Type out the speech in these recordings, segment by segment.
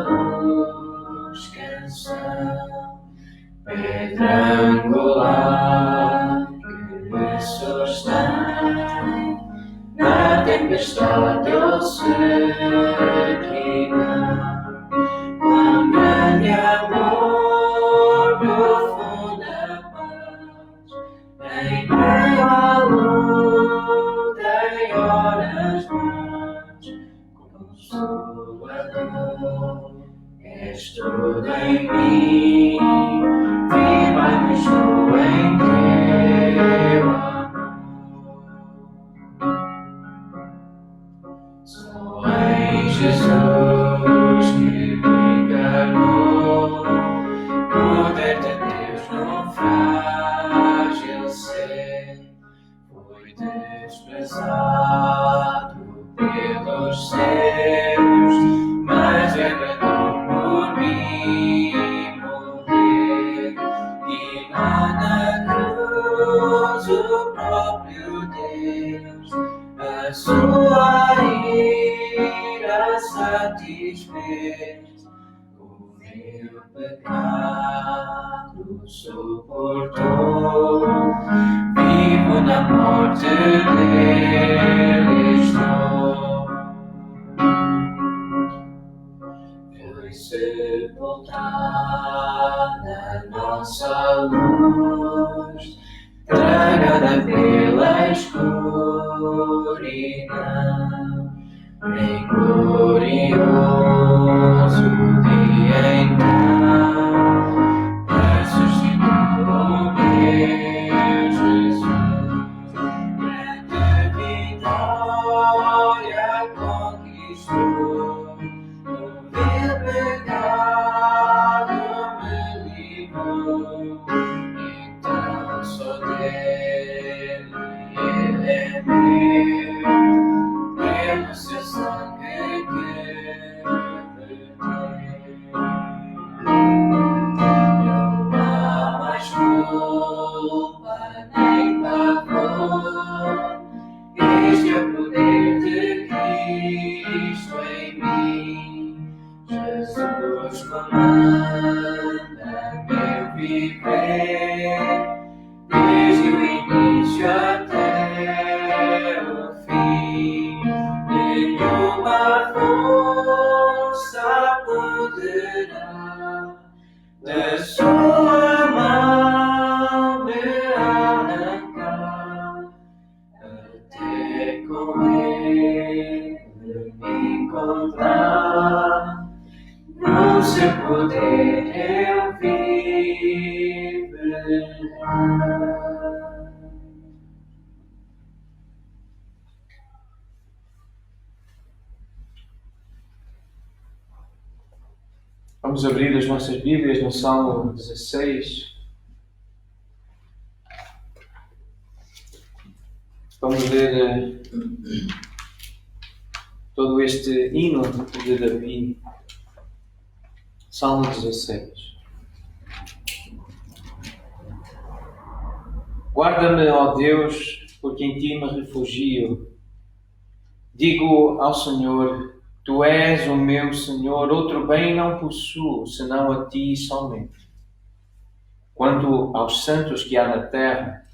luz, canção, pedra angular que sustém na tempestade eu seguirá. Com grande amor, profunda paz, em meio à luta e horas más, Consolador, és tudo em mim, viva estou em teu amor. Só em Jesus que me encarnou, poder de Deus no frágil ser, foi desprezado pelos seus, mas agradou por mim morrer, e lá na cruz o próprio Deus a sua ira satisfez, o meu pecado suportou, vivo na morte dele estou. Foi sepultada nossa luz, tragada pela escuridão, em glorioso dia então, ressuscitou o meu Jesus, grande vitória conquistou, o meu pecado me livrou, então sou dele, ele é meu, pelo seu sangue que verteu. Não há mais culpa nem pavor, este é o poder de Cristo em mim. Jesus comanda meu viver, desde o início até o fim. Nenhuma força poderá da sua mão me arrancar, até com ele me encontrar, no seu poder eu viverá. Vamos abrir as nossas Bíblias no Salmo 16. Vamos ler todo este hino de Davi. Salmo 16. Guarda-me, ó Deus, porque em ti me refugio. Digo ao Senhor: Tu és o meu Senhor, outro bem não possuo, senão a ti somente. Quanto aos santos que há na terra,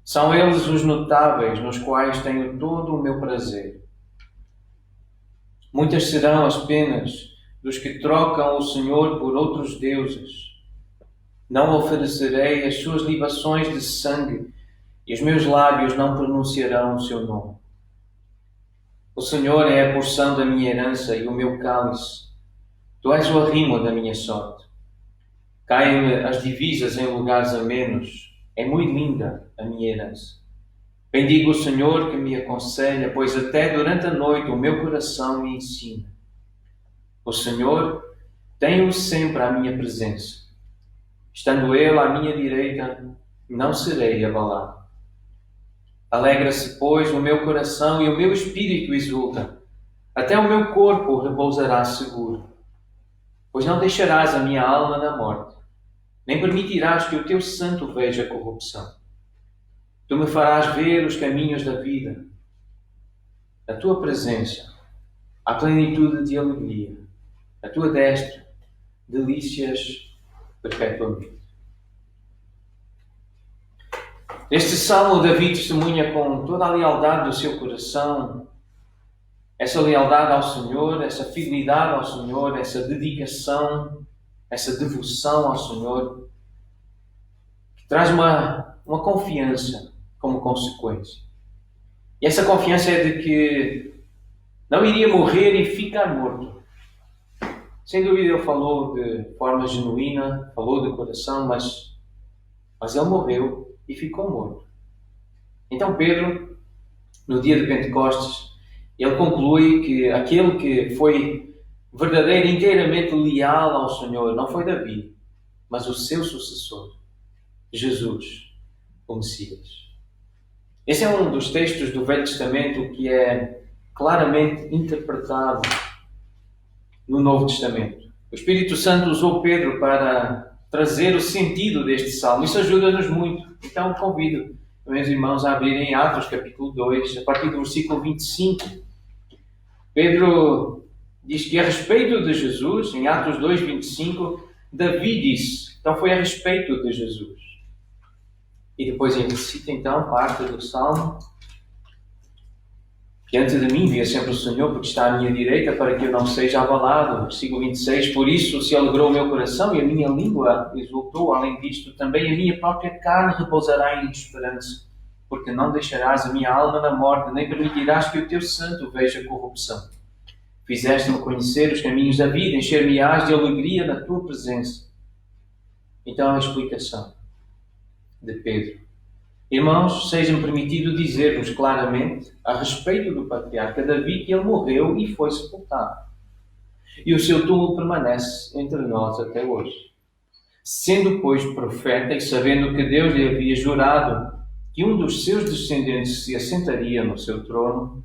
são eles os notáveis, nos quais tenho todo o meu prazer. Muitas serão as penas dos que trocam o Senhor por outros deuses. Não oferecerei as suas libações de sangue, e os meus lábios não pronunciarão o seu nome. O Senhor é a porção da minha herança e o meu cálice. Tu és o arrimo da minha sorte. Caem-me as divisas em lugares amenos. É muito linda a minha herança. Bendigo o Senhor que me aconselha, pois até durante a noite o meu coração me ensina. O Senhor tem-o sempre à minha presença. Estando Ele à minha direita, não serei abalado. Alegra-se, pois, o meu coração e o meu espírito exulta. Até o meu corpo repousará seguro. Pois não deixarás a minha alma na morte, nem permitirás que o teu santo veja corrupção. Tu me farás ver os caminhos da vida. Na tua presença há plenitude de alegria. a tua destra, delícias perpetuamente. Este salmo, Davi testemunha com toda a lealdade do seu coração, essa lealdade ao Senhor, essa fidelidade ao Senhor, essa dedicação, essa devoção ao Senhor, que traz uma confiança como consequência. E essa confiança é de que não iria morrer e ficar morto. Sem dúvida ele falou de forma genuína, falou de coração, mas ele morreu e ficou morto. Então Pedro, no dia de Pentecostes, ele conclui que aquele que foi verdadeiro, inteiramente leal ao Senhor, não foi Davi, mas o seu sucessor, Jesus, o Messias. Esse é um dos textos do Velho Testamento que é claramente interpretado no Novo Testamento. O Espírito Santo usou Pedro para trazer o sentido deste salmo. Isso ajuda-nos muito. Então convido meus irmãos a abrirem Atos capítulo 2, a partir do versículo 25. Pedro diz que a respeito de Jesus, em Atos 2, 25, Davi disse. Então foi a respeito de Jesus. E depois ele cita então parte do salmo. Diante de mim via sempre o Senhor, porque está à minha direita, para que eu não seja abalado. Versículo 26. Por isso se alegrou o meu coração e a minha língua exultou. Além disto, também a minha própria carne repousará em esperança. Porque não deixarás a minha alma na morte, nem permitirás que o teu santo veja corrupção. Fizeste-me conhecer os caminhos da vida, encher-me-ás de alegria na tua presença. Então a explicação de Pedro. Irmãos, seja-me permitido dizer-vos claramente a respeito do patriarca Davi que ele morreu e foi sepultado. E o seu túmulo permanece entre nós até hoje. Sendo, pois, profeta e sabendo que Deus lhe havia jurado que um dos seus descendentes se assentaria no seu trono,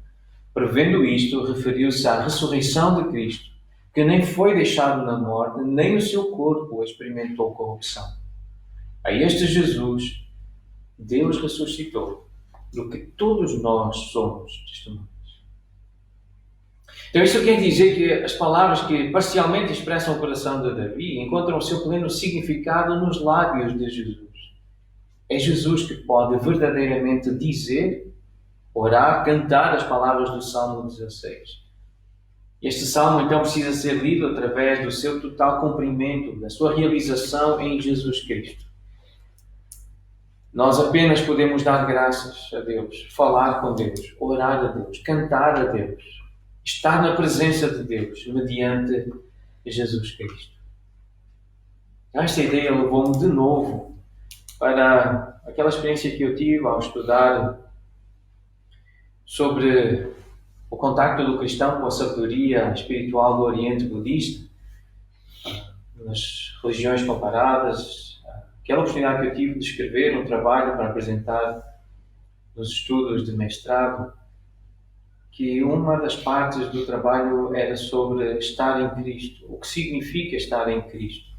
prevendo isto, referiu-se à ressurreição de Cristo, que nem foi deixado na morte, nem o seu corpo experimentou corrupção. A este Jesus, Deus ressuscitou, do que todos nós somos testemunhas. Então isso quer dizer que as palavras que parcialmente expressam o coração de Davi encontram o seu pleno significado nos lábios de Jesus. É Jesus que pode verdadeiramente dizer, orar, cantar as palavras do Salmo 16. Este Salmo então precisa ser lido através do seu total cumprimento, da sua realização em Jesus Cristo. Nós apenas podemos dar graças a Deus, falar com Deus, orar a Deus, cantar a Deus, estar na presença de Deus, mediante Jesus Cristo. Esta ideia levou-me de novo para aquela experiência que eu tive ao estudar sobre o contacto do cristão com a sabedoria espiritual do Oriente Budista, nas religiões comparadas. Aquela oportunidade que eu tive de escrever um trabalho para apresentar nos estudos de mestrado, que uma das partes do trabalho era sobre estar em Cristo, o que significa estar em Cristo.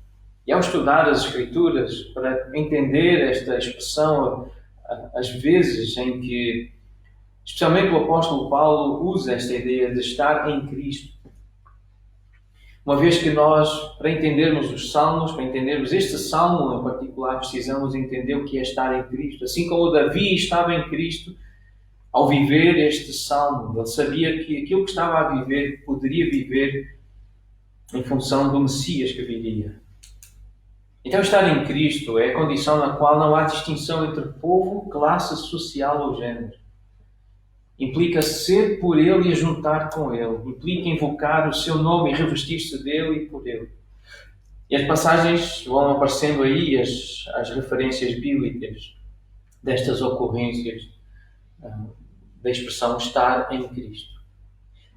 E ao estudar as Escrituras, para entender esta expressão, às vezes em que, especialmente o apóstolo Paulo usa esta ideia de estar em Cristo, uma vez que nós, para entendermos os Salmos, para entendermos este Salmo em particular, precisamos entender o que é estar em Cristo. Assim como Davi estava em Cristo, ao viver este Salmo, ele sabia que aquilo que estava a viver, poderia viver em função do Messias que viria. Então estar em Cristo é a condição na qual não há distinção entre povo, classe social ou género. Implica ser por Ele e juntar com Ele. Implica invocar o seu nome e revestir-se dele e por Ele. E as passagens vão aparecendo aí, as referências bíblicas destas ocorrências da expressão estar em Cristo.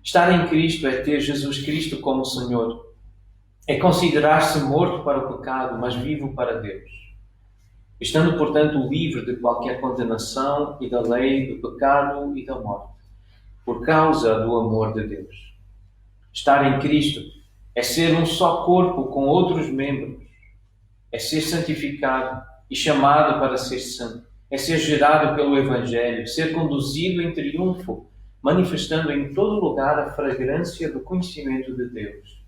Estar em Cristo é ter Jesus Cristo como Senhor. É considerar-se morto para o pecado, mas vivo para Deus. Estando, portanto, livre de qualquer condenação e da lei, do pecado e da morte, por causa do amor de Deus. Estar em Cristo é ser um só corpo com outros membros, é ser santificado e chamado para ser santo, é ser gerado pelo Evangelho, ser conduzido em triunfo, manifestando em todo lugar a fragrância do conhecimento de Deus.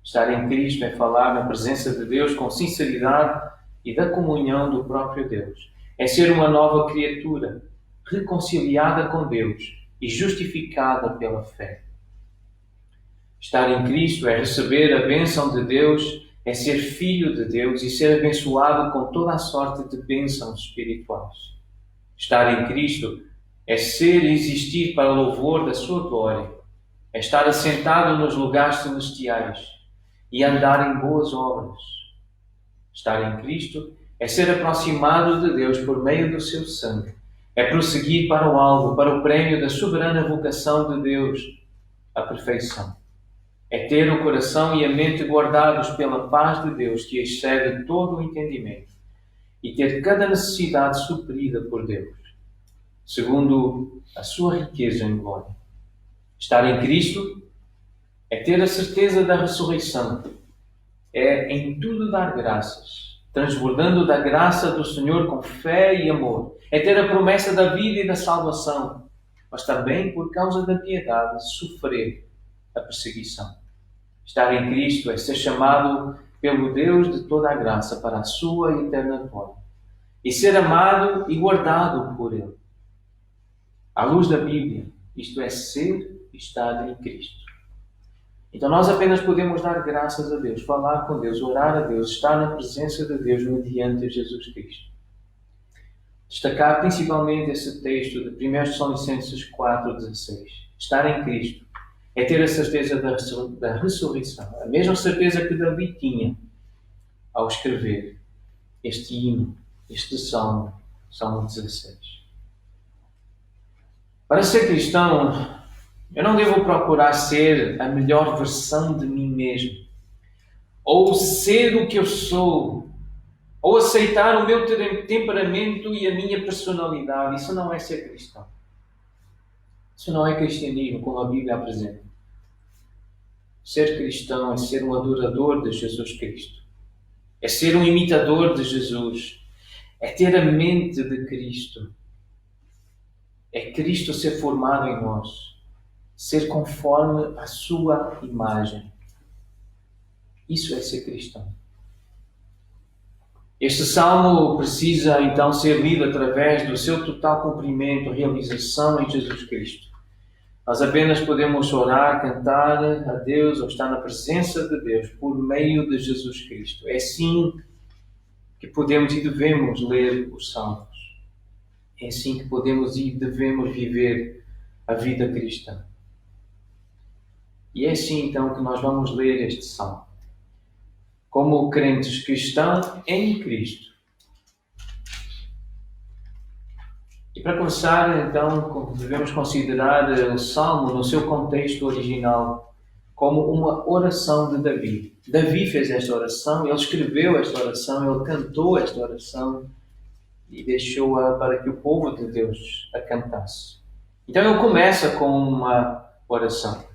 Estar em Cristo é falar na presença de Deus com sinceridade e da comunhão do próprio Deus. É ser uma nova criatura, reconciliada com Deus e justificada pela fé. Estar em Cristo é receber a bênção de Deus, é ser filho de Deus e ser abençoado com toda a sorte de bênçãos espirituais. Estar em Cristo é ser e existir para o louvor da sua glória, é estar assentado nos lugares celestiais e andar em boas obras. Estar em Cristo é ser aproximado de Deus por meio do seu sangue, é prosseguir para o alvo, para o prémio da soberana vocação de Deus, a perfeição. É ter o coração e a mente guardados pela paz de Deus que excede todo o entendimento e ter cada necessidade suprida por Deus, segundo a sua riqueza em glória. Estar em Cristo é ter a certeza da ressurreição, é em tudo dar graças, transbordando da graça do Senhor com fé e amor, é ter a promessa da vida e da salvação, mas também, por causa da piedade, sofrer a perseguição. Estar em Cristo é ser chamado pelo Deus de toda a graça para a sua eterna glória e ser amado e guardado por Ele. À luz da Bíblia, isto é ser e estar em Cristo. Então nós apenas podemos dar graças a Deus, falar com Deus, orar a Deus, estar na presença de Deus mediante Jesus Cristo. Destacar principalmente esse texto de 1 Tessalonicenses 4,16. Estar em Cristo é ter a certeza da ressurreição, a mesma certeza que Davi tinha ao escrever este hino, este Salmo 16. Para ser cristão, eu não devo procurar ser a melhor versão de mim mesmo, ou ser o que eu sou, ou aceitar o meu temperamento e a minha personalidade. Isso não é ser cristão. Isso não é cristianismo, como a Bíblia apresenta. Ser cristão é ser um adorador de Jesus Cristo. É ser um imitador de Jesus. É ter a mente de Cristo. É Cristo ser formado em nós. Ser conforme a sua imagem. Isso é ser cristão. Este salmo precisa então ser lido através do seu total cumprimento, realização em Jesus Cristo. Nós apenas podemos orar, cantar a Deus ou estar na presença de Deus por meio de Jesus Cristo. É assim que podemos e devemos ler os salmos. É assim que podemos e devemos viver a vida cristã. E é assim então que nós vamos ler este salmo. Como crentes que estão em Cristo. E para começar, então, devemos considerar o Salmo no seu contexto original como uma oração de Davi. Davi fez esta oração, ele escreveu esta oração, ele cantou esta oração e deixou-a para que o povo de Deus a cantasse. Então ele começa com uma oração.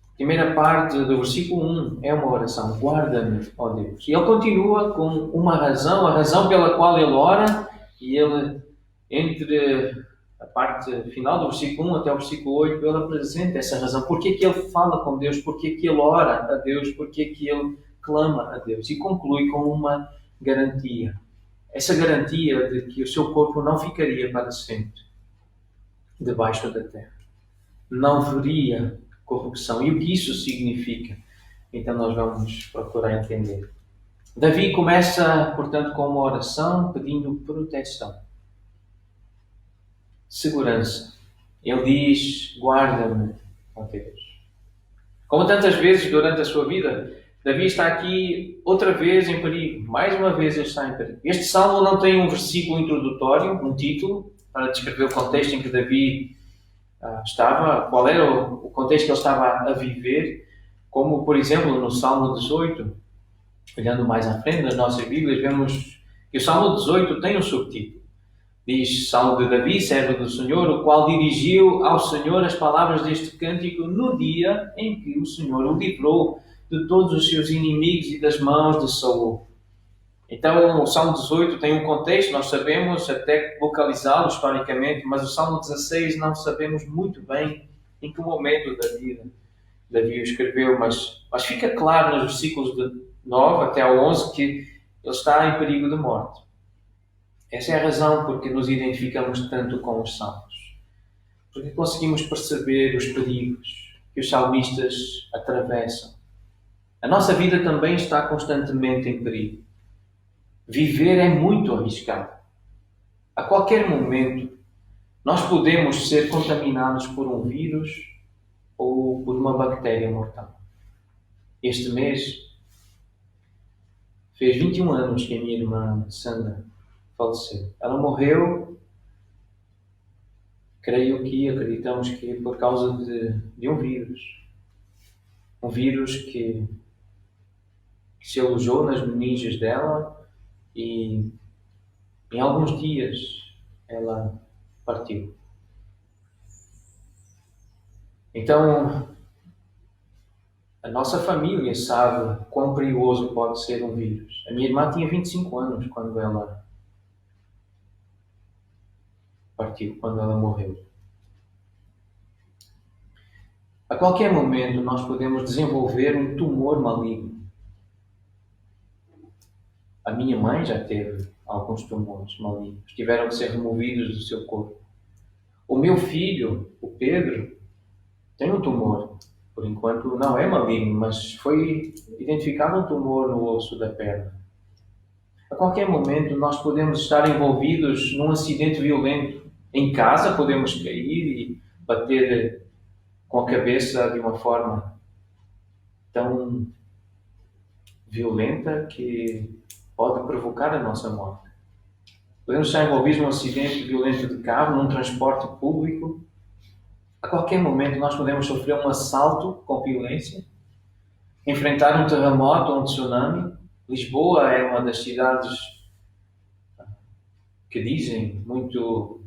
A primeira parte do versículo 1 é uma oração. Guarda-me, ó Deus. E ele continua com uma razão, a razão pela qual ele ora, e ele, entre a parte final do versículo 1 até o versículo 8, ele apresenta essa razão. Porquê que ele fala com Deus? Porquê que ele ora a Deus? Porquê que ele clama a Deus? E conclui com uma garantia. Essa garantia de que o seu corpo não ficaria para sempre debaixo da terra. Não veria corrupção. E o que isso significa? Então nós vamos procurar entender. Davi começa, portanto, com uma oração pedindo proteção. Segurança. Ele diz, guarda-me, ó Deus. Como tantas vezes durante a sua vida, Davi está aqui outra vez em perigo. Mais uma vez ele está em perigo. Este salmo não tem um versículo introdutório, um título, para descrever o contexto em que Davi estava, qual era o contexto que ele estava a viver, como, por exemplo, no Salmo 18, olhando mais à frente nas nossas Bíblias, vemos que o Salmo 18 tem um subtítulo. Diz, Salmo de Davi, servo do Senhor, o qual dirigiu ao Senhor as palavras deste cântico no dia em que o Senhor o livrou de todos os seus inimigos e das mãos de Saul. Então, o Salmo 18 tem um contexto, nós sabemos até localizá-lo historicamente, mas o Salmo 16 não sabemos muito bem em que momento da vida Davi o escreveu, mas fica claro nos versículos de 9 até ao 11 que ele está em perigo de morte. Essa é a razão porque nos identificamos tanto com os salmos. Porque conseguimos perceber os perigos que os salmistas atravessam. A nossa vida também está constantemente em perigo. Viver é muito arriscado. A qualquer momento, nós podemos ser contaminados por um vírus ou por uma bactéria mortal. Este mês fez 21 anos que a minha irmã Sandra faleceu. Ela morreu, acreditamos que por causa de um vírus. Um vírus que se alojou nas meninges dela e em alguns dias ela partiu. Então, a nossa família sabe quão perigoso pode ser um vírus. A minha irmã tinha 25 anos quando ela partiu, quando ela morreu. A qualquer momento nós podemos desenvolver um tumor maligno. A minha mãe já teve alguns tumores malignos, tiveram que ser removidos do seu corpo. O meu filho, o Pedro, tem um tumor. Por enquanto não é maligno, mas foi identificado um tumor no osso da perna. A qualquer momento nós podemos estar envolvidos num acidente violento. Em casa podemos cair e bater com a cabeça de uma forma tão violenta que pode provocar a nossa morte. Podemos estar envolvidos num acidente violento de carro, num transporte público. A qualquer momento nós podemos sofrer um assalto com violência, enfrentar um terremoto ou um tsunami. Lisboa é uma das cidades que dizem muito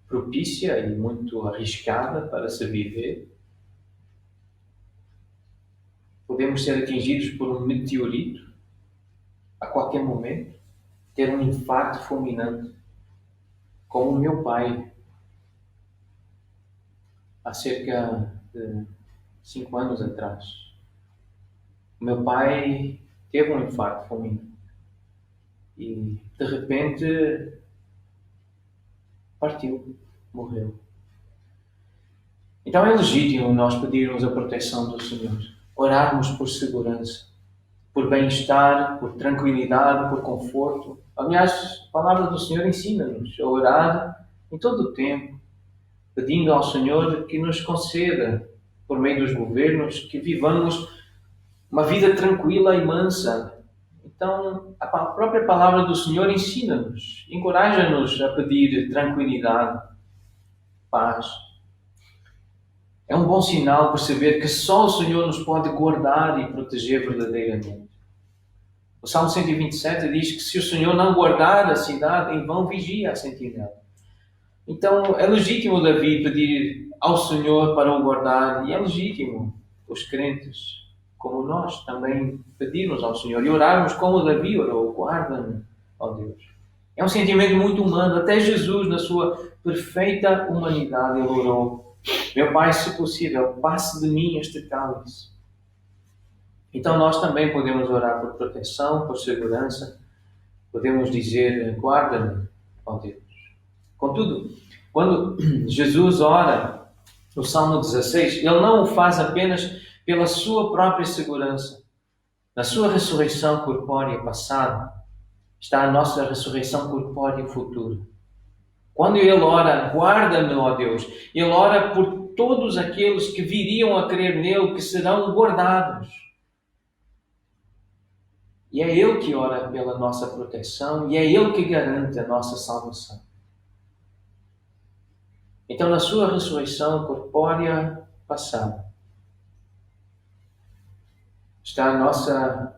propícia e muito arriscada para se viver. Podemos ser atingidos por um meteorito a qualquer momento, ter um infarto fulminante, como o meu pai, há cerca de 5 anos atrás. O meu pai teve um infarto fulminante e, de repente, partiu, morreu. Então é legítimo nós pedirmos a proteção do Senhor, orarmos por segurança, por bem-estar, por tranquilidade, por conforto. Aliás, a palavra do Senhor ensina-nos a orar em todo o tempo, pedindo ao Senhor que nos conceda, por meio dos governos, que vivamos uma vida tranquila e mansa. Então, a própria palavra do Senhor ensina-nos, encoraja-nos a pedir tranquilidade, paz. É um bom sinal perceber que só o Senhor nos pode guardar e proteger verdadeiramente. O Salmo 127 diz que se o Senhor não guardar a cidade, em vão vigia a sentinela. Então, é legítimo Davi pedir ao Senhor para o guardar, e é legítimo os crentes, como nós, também pedirmos ao Senhor e orarmos como Davi orou: guarda-me, ó Deus. É um sentimento muito humano. Até Jesus, na sua perfeita humanidade, ele orou: meu Pai, se possível, passe de mim este cálice. Então nós também podemos orar por proteção, por segurança. Podemos dizer: guarda-me, ó Deus. Contudo, quando Jesus ora no Salmo 16, ele não o faz apenas pela sua própria segurança. Na sua ressurreição corpórea passada, está a nossa ressurreição corpórea futura. Quando ele ora: guarda-me, ó Deus, ele ora por todos aqueles que viriam a crer nele, que serão guardados. E é ele que ora pela nossa proteção e é ele que garante a nossa salvação. Então, na sua ressurreição corpórea passada, está a nossa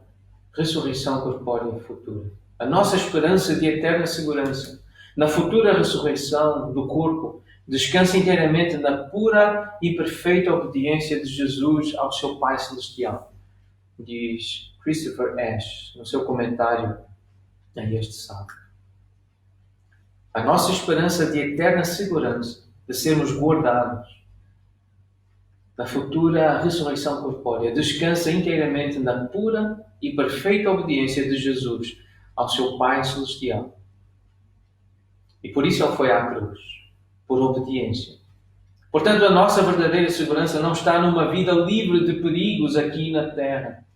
ressurreição corpórea futura. A nossa esperança de eterna segurança na futura ressurreição do corpo descansa inteiramente na pura e perfeita obediência de Jesus ao seu Pai Celestial, diz Christopher Ash no seu comentário a este salmo. A nossa esperança de eterna segurança, de sermos guardados, na futura ressurreição corpórea, descansa inteiramente na pura e perfeita obediência de Jesus ao seu Pai Celestial. E por isso ele foi à cruz, por obediência. Portanto, a nossa verdadeira segurança não está numa vida livre de perigos aqui na terra,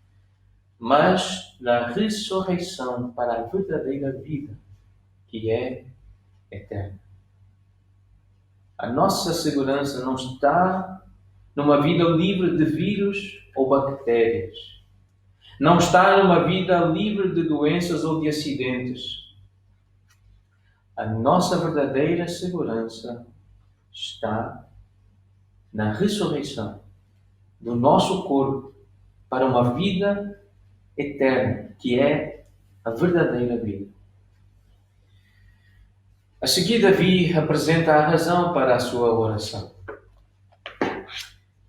mas na ressurreição para a verdadeira vida, que é eterna. A nossa segurança não está numa vida livre de vírus ou bactérias. Não está numa vida livre de doenças ou de acidentes. A nossa verdadeira segurança está na ressurreição do nosso corpo para uma vida eterna, que é a verdadeira vida. A seguir, Davi apresenta a razão para a sua oração.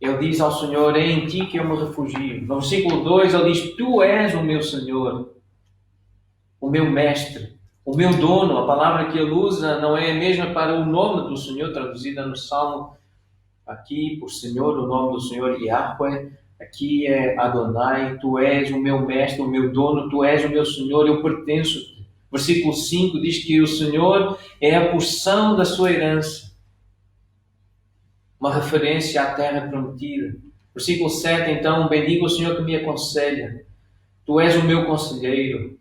Ele diz ao Senhor: é em ti que eu me refugio. No versículo 2 ele diz: tu és o meu Senhor, o meu mestre, o meu dono. A palavra que ele usa não é a mesma para o nome do Senhor, traduzida no Salmo aqui por Senhor, o nome do Senhor Yahweh. Aqui é Adonai, tu és o meu mestre, o meu dono, tu és o meu Senhor, eu pertenço-te. Versículo 5 diz que o Senhor é a porção da sua herança. Uma referência à terra prometida. Versículo 7, então, bendiga o Senhor que me aconselha. Tu és o meu conselheiro.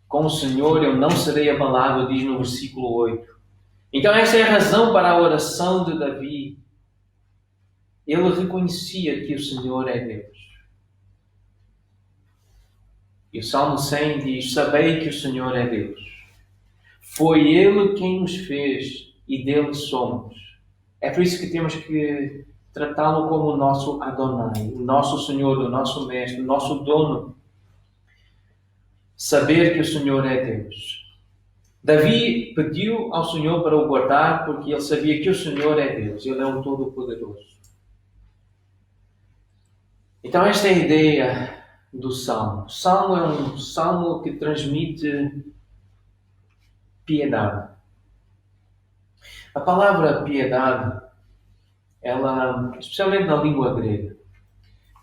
Com o Senhor eu não serei abalado, diz no versículo 8. Então esta é a razão para a oração de Davi. Ele reconhecia que o Senhor é Deus. E o Salmo 100 diz: sabei que o Senhor é Deus. Foi Ele quem nos fez e dele somos. É por isso que temos que tratá-lo como o nosso Adonai, o nosso Senhor, o nosso Mestre, o nosso dono. Saber que o Senhor é Deus. Davi pediu ao Senhor para o guardar porque ele sabia que o Senhor é Deus. Ele é o Todo-Poderoso. Então esta é a ideia do Salmo. O Salmo é um salmo que transmite piedade. A palavra piedade, ela, especialmente na língua grega,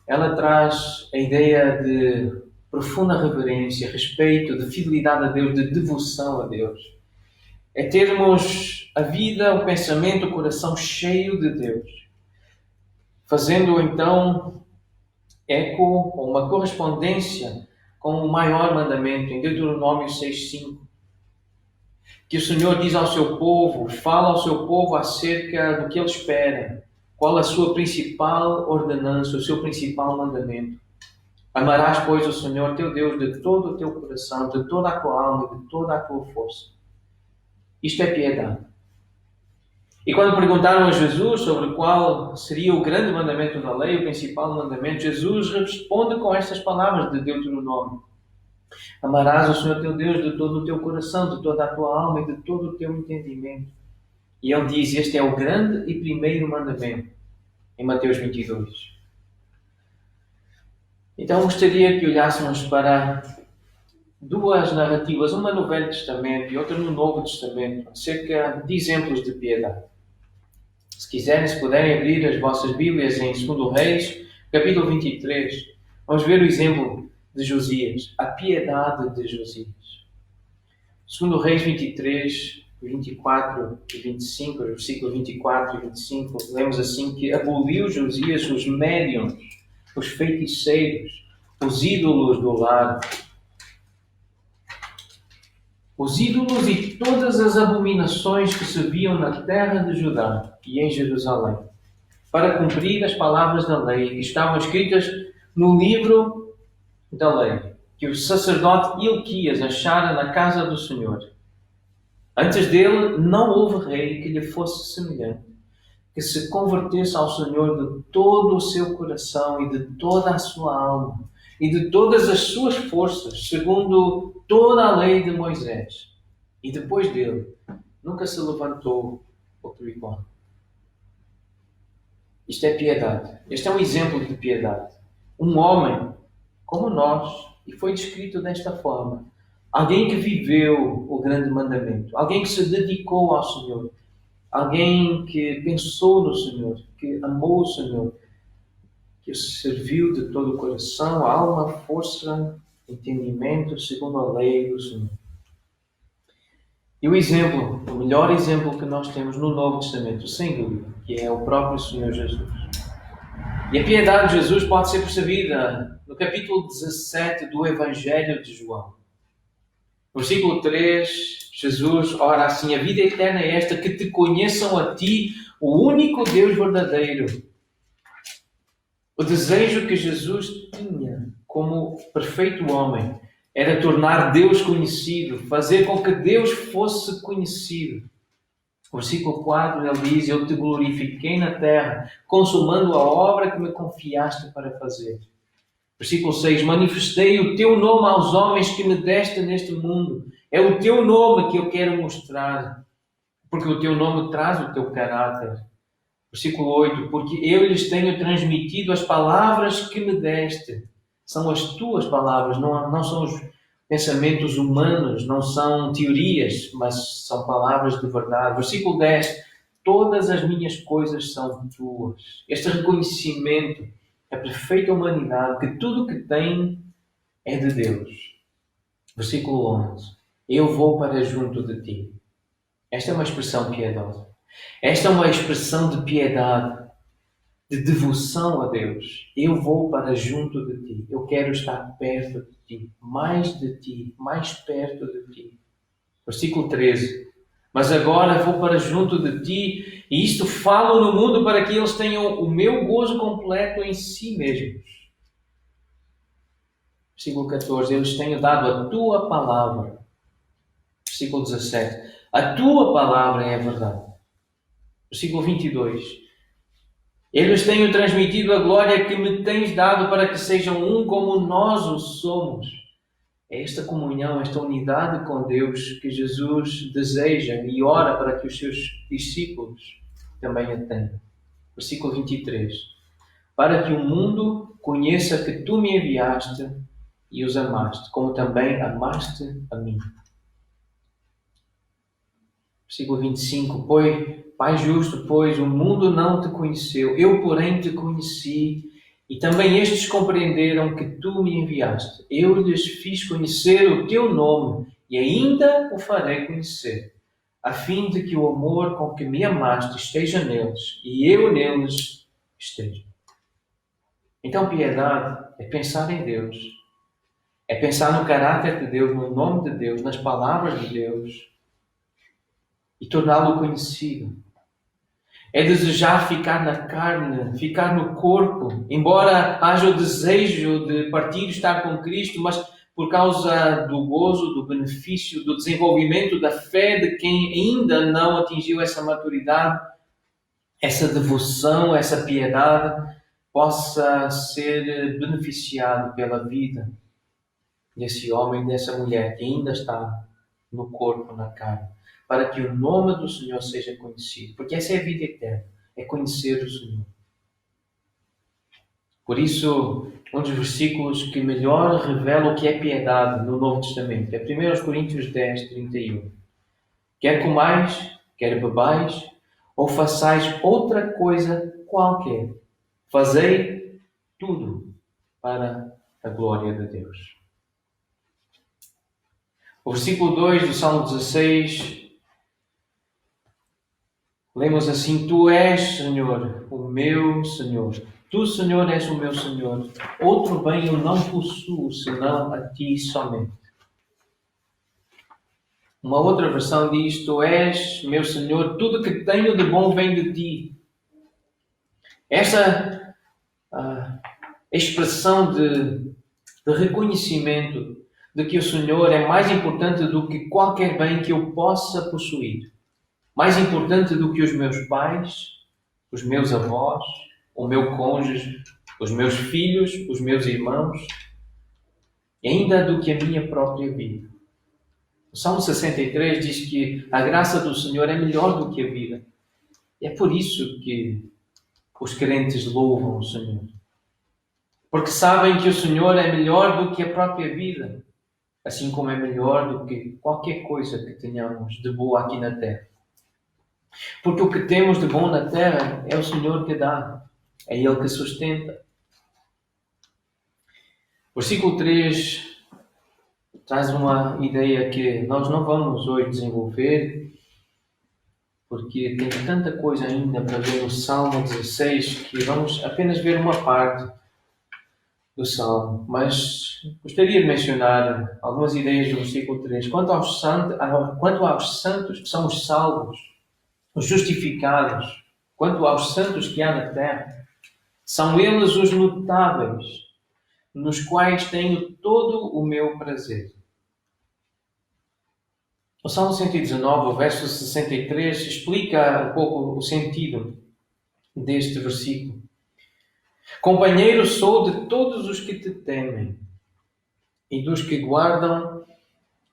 ela traz a ideia de profunda reverência, respeito, de fidelidade a Deus, de devoção a Deus. É termos a vida, o pensamento, o coração cheio de Deus. Fazendo então eco ou uma correspondência com o maior mandamento, em Deuteronômio 6,5. Que o Senhor diz ao seu povo, fala ao seu povo acerca do que ele espera, qual a sua principal ordenança, o seu principal mandamento. Amarás, pois, o Senhor teu Deus de todo o teu coração, de toda a tua alma e de toda a tua força. Isto é piedade. E quando perguntaram a Jesus sobre qual seria o grande mandamento da lei, o principal mandamento, Jesus responde com estas palavras de Deuteronômio: amarás o Senhor teu Deus de todo o teu coração, de toda a tua alma e de todo o teu entendimento. E ele diz: este é o grande e primeiro mandamento, em Mateus 22. Então gostaria que olhássemos para duas narrativas, uma no Velho Testamento e outra no Novo Testamento, acerca de exemplos de piedade. Se quiserem, se puderem abrir as vossas Bíblias em 2 Reis, capítulo 23, vamos ver o exemplo de Josias, a piedade de Josias. 2 Reis 23, 24 e 25, versículos 24 e 25, lemos assim que aboliu Josias os médiuns, os feiticeiros, os ídolos do lar, os ídolos e todas as abominações que se viam na terra de Judá e em Jerusalém, para cumprir as palavras da lei que estavam escritas no livro da lei, que o sacerdote Hilquias achara na casa do Senhor. Antes dele não houve rei que lhe fosse semelhante, que se convertesse ao Senhor de todo o seu coração e de toda a sua alma e de todas as suas forças, segundo toda a lei de Moisés. E depois dele, nunca se levantou outro igual. Isto é piedade. Este é um exemplo de piedade. Um homem como nós, e foi descrito desta forma. Alguém que viveu o grande mandamento. Alguém que se dedicou ao Senhor. Alguém que pensou no Senhor, que amou o Senhor, que o serviu de todo o coração, alma, força, entendimento, segundo a lei do Senhor. E o exemplo, o melhor exemplo que nós temos no Novo Testamento, sem dúvida, que é o próprio Senhor Jesus. E a piedade de Jesus pode ser percebida no capítulo 17 do Evangelho de João. Versículo 3, Jesus ora assim: a vida eterna é esta, que te conheçam a ti, o único Deus verdadeiro. O desejo que Jesus tinha como perfeito homem era tornar Deus conhecido, fazer com que Deus fosse conhecido. Versículo 4, ele diz: eu te glorifiquei na terra, consumando a obra que me confiaste para fazer. Versículo 6, manifestei o teu nome aos homens que me deste neste mundo. É o teu nome que eu quero mostrar, porque o teu nome traz o teu caráter. Versículo 8, porque eu lhes tenho transmitido as palavras que me deste. São as tuas palavras, não são os pensamentos humanos, não são teorias, mas são palavras de verdade. Versículo 10, todas as minhas coisas são tuas. Este reconhecimento, a perfeita humanidade, que tudo o que tem é de Deus. Versículo 11, eu vou para junto de ti. Esta é uma expressão piedosa. Esta é uma expressão de piedade, de devoção a Deus. Eu vou para junto de ti. Eu quero estar perto de ti, mais perto de ti. Versículo 13. Mas agora vou para junto de ti, e isto falo no mundo para que eles tenham o meu gozo completo em si mesmos. Versículo 14. Eu lhes tenho dado a tua palavra. Versículo 17. A tua palavra é a verdade. Versículo 22. Eu lhes tenho transmitido a glória que me tens dado para que sejam um como nós o somos. É esta comunhão, esta unidade com Deus que Jesus deseja e ora para que os seus discípulos também a tenham. Versículo 23. Para que o mundo conheça que tu me enviaste e os amaste, como também amaste a mim. Versículo 25. Pai justo, pois o mundo não te conheceu, eu porém te conheci, e também estes compreenderam que tu me enviaste. Eu lhes fiz conhecer o teu nome, e ainda o farei conhecer, a fim de que o amor com que me amaste esteja neles, e eu neles esteja. Então, piedade é pensar em Deus, é pensar no caráter de Deus, no nome de Deus, nas palavras de Deus, e torná-lo conhecido. É desejar ficar na carne, ficar no corpo, embora haja o desejo de partir e estar com Cristo, mas por causa do gozo, do benefício, do desenvolvimento da fé de quem ainda não atingiu essa maturidade, essa devoção, essa piedade, possa ser beneficiado pela vida desse homem, dessa mulher que ainda está no corpo, na carne, para que o nome do Senhor seja conhecido. Porque essa é a vida eterna, é conhecer o Senhor. Por isso, um dos versículos que melhor revela o que é piedade no Novo Testamento é 1 Coríntios 10, 31. Quer comais, quer bebais, ou façais outra coisa qualquer, fazei tudo para a glória de Deus. O versículo 2 do Salmo 16, lemos assim: Tu és, Senhor, o meu Senhor. Tu, Senhor, és o meu Senhor. Outro bem eu não possuo, senão a ti somente. Uma outra versão diz: Tu és, meu Senhor, tudo que tenho de bom vem de ti. Esta expressão de reconhecimento de que o Senhor é mais importante do que qualquer bem que eu possa possuir. Mais importante do que os meus pais, os meus avós, o meu cônjuge, os meus filhos, os meus irmãos, e ainda do que a minha própria vida. O Salmo 63 diz que a graça do Senhor é melhor do que a vida. E é por isso que os crentes louvam o Senhor. Porque sabem que o Senhor é melhor do que a própria vida, assim como é melhor do que qualquer coisa que tenhamos de boa aqui na terra. Porque o que temos de bom na terra é o Senhor que dá, é Ele que sustenta. Versículo 3 traz uma ideia que nós não vamos hoje desenvolver, porque tem tanta coisa ainda para ver no Salmo 16 que vamos apenas ver uma parte do Salmo. Mas gostaria de mencionar algumas ideias do versículo 3. Quanto aos santos que são os salvos, os justificados, quanto aos santos que há na terra, são eles os notáveis, nos quais tenho todo o meu prazer. O Salmo 119, o verso 63, explica um pouco o sentido deste versículo. Companheiro sou de todos os que te temem e dos que guardam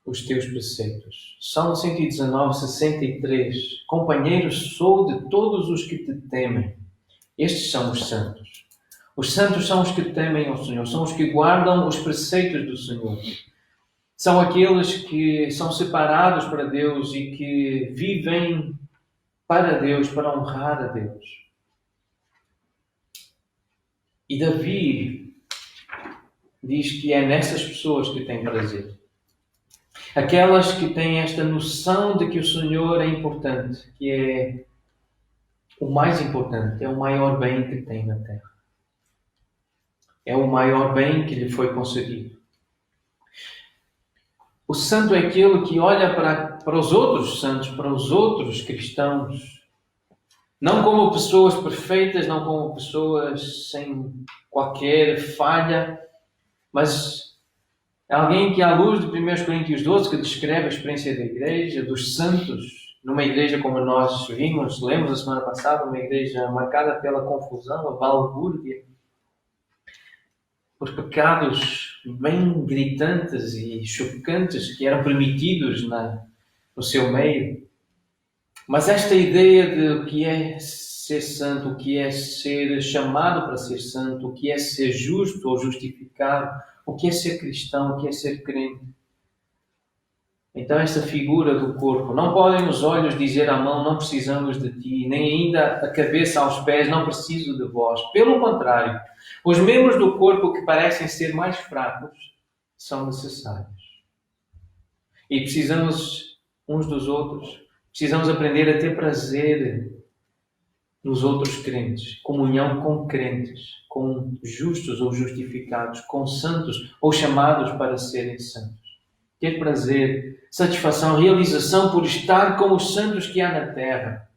os teus preceitos. Salmo 119, 63. Companheiro sou de todos os que te temem. Estes são os santos. Os santos são os que temem ao Senhor, são os que guardam os preceitos do Senhor. São aqueles que são separados para Deus e que vivem para Deus, para honrar a Deus. E Davi diz que é nessas pessoas que tem prazer. Aquelas que têm esta noção de que o Senhor é importante, que é o mais importante, é o maior bem que tem na terra. É o maior bem que lhe foi concedido. O santo é aquele que olha para os outros santos, para os outros cristãos, não como pessoas perfeitas, não como pessoas sem qualquer falha, mas alguém que, à luz de 1 Coríntios 12, que descreve a experiência da igreja, dos santos, numa igreja como nós vimos, lemos a semana passada, uma igreja marcada pela confusão, a balbúrdia, por pecados bem gritantes e chocantes que eram permitidos no seu meio. Mas esta ideia de o que é ser santo, o que é ser chamado para ser santo, o que é ser justo ou justificado, o que é ser cristão, o que é ser crente. Então esta figura do corpo, não podem os olhos dizer à mão, não precisamos de ti, nem ainda a cabeça aos pés, não preciso de vós. Pelo contrário, os membros do corpo que parecem ser mais fracos são necessários. E precisamos uns dos outros. Precisamos aprender a ter prazer nos outros crentes, comunhão com crentes, com justos ou justificados, com santos ou chamados para serem santos. Ter prazer, satisfação, realização por estar com os santos que há na terra.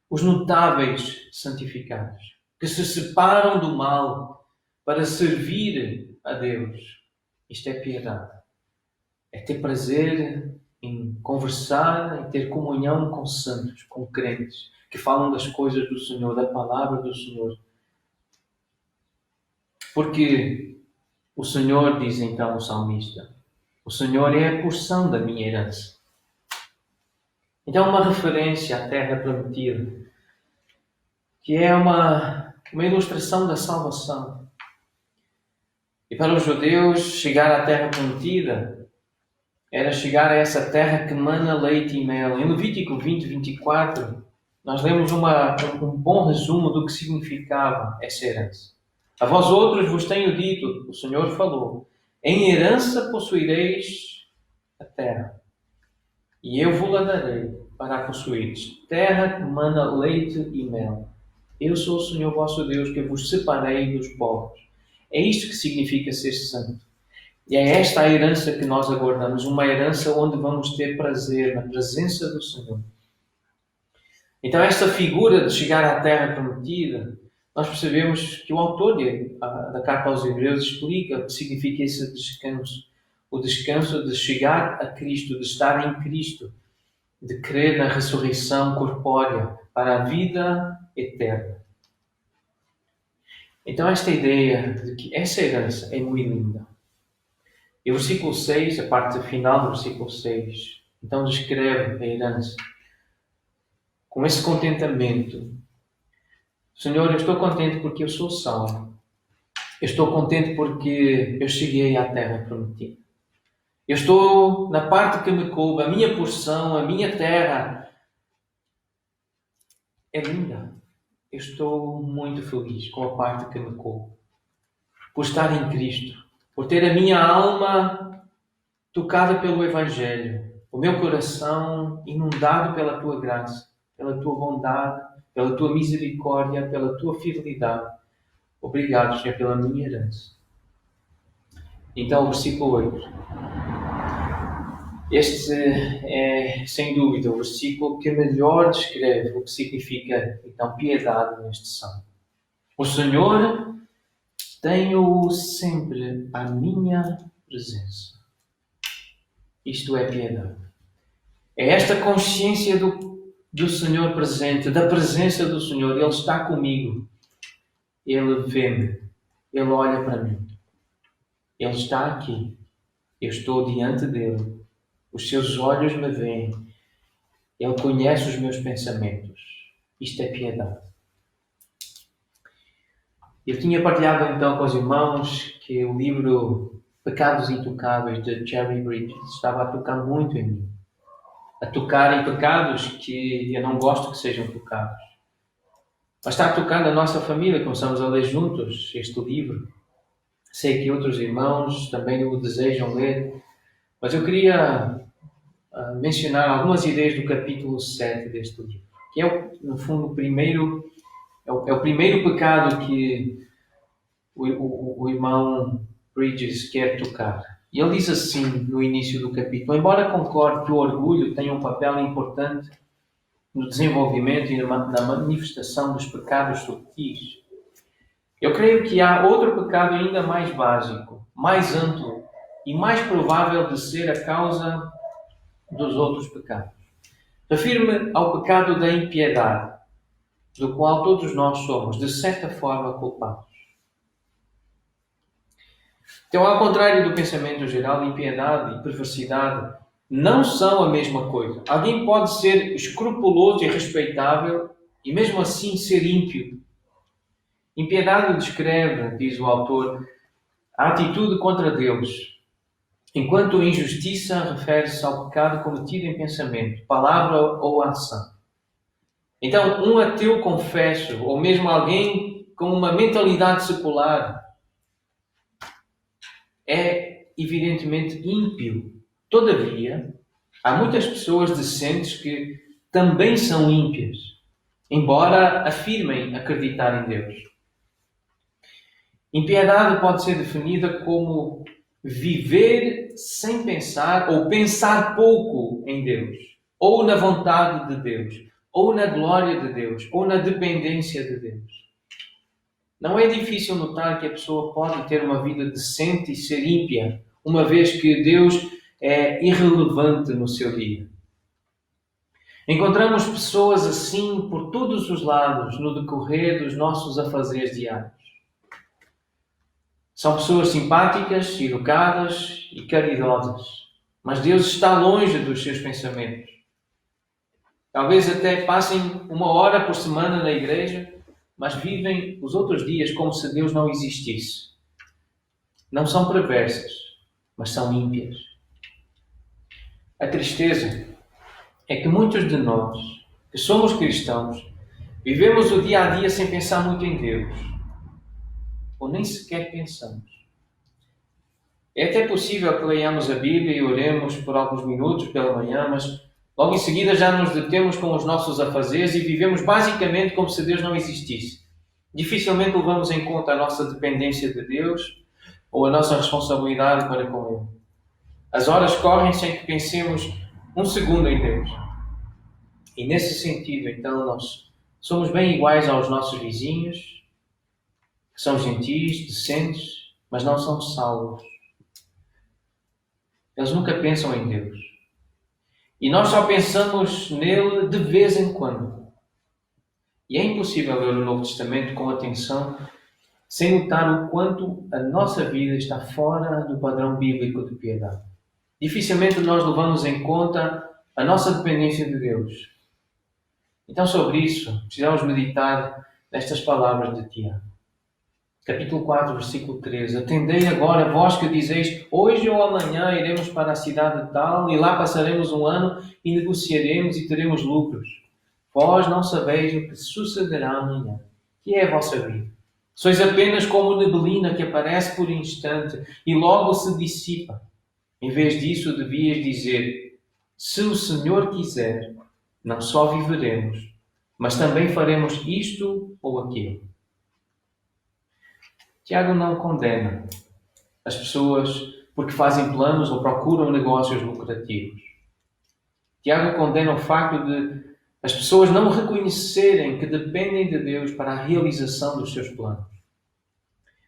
Os notáveis santificados, que se separam do mal para servir a Deus. Isto é piedade. É ter prazer em conversar, em ter comunhão com santos, com crentes, que falam das coisas do Senhor, da palavra do Senhor. Porque o Senhor, diz então o salmista, o Senhor é a porção da minha herança. Então, uma referência à terra prometida, que é uma ilustração da salvação. E para os judeus, chegar à terra prometida era chegar a essa terra que mana leite e mel. Em Levítico 20, 24, nós lemos um bom resumo do que significava essa herança. A vós outros vos tenho dito, o Senhor falou, em herança possuireis a terra, e eu vos-la darei para a possuires. Terra que mana leite e mel. Eu sou o Senhor vosso Deus, que vos separei dos povos. É isto que significa ser santo. E é esta a herança que nós aguardamos, uma herança onde vamos ter prazer na presença do Senhor. Então, esta figura de chegar à terra prometida, nós percebemos que o autor da carta aos Hebreus explica o que significa esse descanso. O descanso de chegar a Cristo, de estar em Cristo, de crer na ressurreição corpórea para a vida eterna. Então, esta ideia de que essa herança é muito linda. E o versículo 6, a parte final do versículo 6, então descreve a herança com esse contentamento. Senhor, eu estou contente porque eu sou salvo. Eu estou contente porque eu cheguei à terra prometida. Eu estou na parte que me coube, a minha porção, a minha terra. É linda. Eu estou muito feliz com a parte que me coube. Por estar em Cristo. por ter a minha alma tocada pelo Evangelho, o meu coração inundado pela tua graça, pela tua bondade, pela tua misericórdia, pela tua fidelidade. Obrigado, Senhor, pela minha herança. Então, o versículo 8. Este é, sem dúvida, o versículo que melhor descreve o que significa, então, piedade neste salmo. O Senhor tenho sempre à minha presença. Isto é piedade. É esta consciência do Senhor presente, da presença do Senhor. Ele está comigo. Ele vê-me. Ele olha para mim. Ele está aqui. Eu estou diante dele. Os seus olhos me veem. Ele conhece os meus pensamentos. Isto é piedade. Eu tinha partilhado então com os irmãos que o livro Pecados Intocáveis de Jerry Bridges estava a tocar muito em mim. A tocar em pecados que eu não gosto que sejam tocados. Mas está a tocar na nossa família. Começamos a ler juntos este livro. Sei que outros irmãos também o desejam ler. Mas eu queria mencionar algumas ideias do capítulo 7 deste livro. Que é, no fundo, o primeiro pecado que o irmão Bridges quer tocar. E ele diz assim no início do capítulo: embora concorde que o orgulho tenha um papel importante no desenvolvimento e na manifestação dos pecados subtis, eu creio que há outro pecado ainda mais básico, mais amplo e mais provável de ser a causa dos outros pecados. Refiro-me ao pecado da impiedade, do qual todos nós somos, de certa forma, culpados. Então, ao contrário do pensamento geral, impiedade e perversidade não são a mesma coisa. Alguém pode ser escrupuloso e respeitável e mesmo assim ser ímpio. Impiedade descreve, diz o autor, a atitude contra Deus, enquanto injustiça refere-se ao pecado cometido em pensamento, palavra ou ação. Então, um ateu confesso, ou mesmo alguém com uma mentalidade secular, é evidentemente ímpio. Todavia, há muitas pessoas decentes que também são ímpias, embora afirmem acreditar em Deus. Impiedade pode ser definida como viver sem pensar ou pensar pouco em Deus, ou na vontade de Deus, ou na glória de Deus, ou na dependência de Deus. Não é difícil notar que a pessoa pode ter uma vida decente e ser ímpia, uma vez que Deus é irrelevante no seu dia. Encontramos pessoas assim por todos os lados no decorrer dos nossos afazeres diários. São pessoas simpáticas, educadas e caridosas, mas Deus está longe dos seus pensamentos. Talvez até passem 1 hora por semana na igreja, mas vivem os outros dias como se Deus não existisse. Não são perversas, mas são ímpias. A tristeza é que muitos de nós, que somos cristãos, vivemos o dia a dia sem pensar muito em Deus, ou nem sequer pensamos. É até possível que leiamos a Bíblia e oremos por alguns minutos pela manhã, mas logo em seguida já nos detemos com os nossos afazeres e vivemos basicamente como se Deus não existisse. Dificilmente levamos em conta a nossa dependência de Deus ou a nossa responsabilidade para com Ele. As horas correm sem que pensemos um segundo em Deus. E nesse sentido, então, nós somos bem iguais aos nossos vizinhos, que são gentis, decentes, mas não são salvos. Eles nunca pensam em Deus. E nós só pensamos nele de vez em quando. E é impossível ler o Novo Testamento com atenção sem notar o quanto a nossa vida está fora do padrão bíblico de piedade. Dificilmente nós levamos em conta a nossa dependência de Deus. Então, sobre isso, precisamos meditar nestas palavras de Tiago. Capítulo 4, versículo 13. Atendei agora, vós que dizeis, hoje ou amanhã iremos para a cidade tal, e lá passaremos 1 ano, e negociaremos e teremos lucros. Vós não sabeis o que sucederá amanhã, que é a vossa vida. Sois apenas como neblina que aparece por instante e logo se dissipa. Em vez disso, devias dizer: se o Senhor quiser, não só viveremos, mas também faremos isto ou aquilo. Tiago não condena as pessoas porque fazem planos ou procuram negócios lucrativos. Tiago condena o facto de as pessoas não reconhecerem que dependem de Deus para a realização dos seus planos.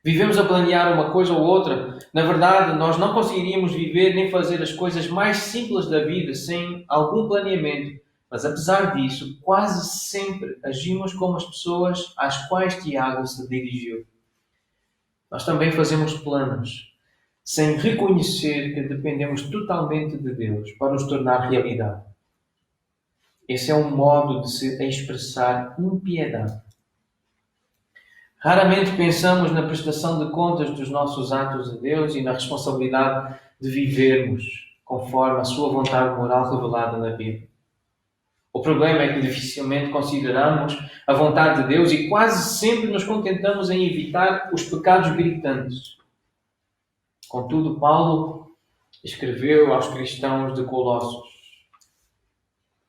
Vivemos a planear uma coisa ou outra. Na verdade, nós não conseguiríamos viver nem fazer as coisas mais simples da vida sem algum planeamento. Mas apesar disso, quase sempre agimos como as pessoas às quais Tiago se dirigiu. Nós também fazemos planos sem reconhecer que dependemos totalmente de Deus para os tornar realidade. Esse é um modo de se expressar impiedade. Raramente pensamos na prestação de contas dos nossos atos a Deus e na responsabilidade de vivermos conforme a sua vontade moral revelada na Bíblia. O problema é que dificilmente consideramos a vontade de Deus e quase sempre nos contentamos em evitar os pecados gritantes. Contudo, Paulo escreveu aos cristãos de Colossos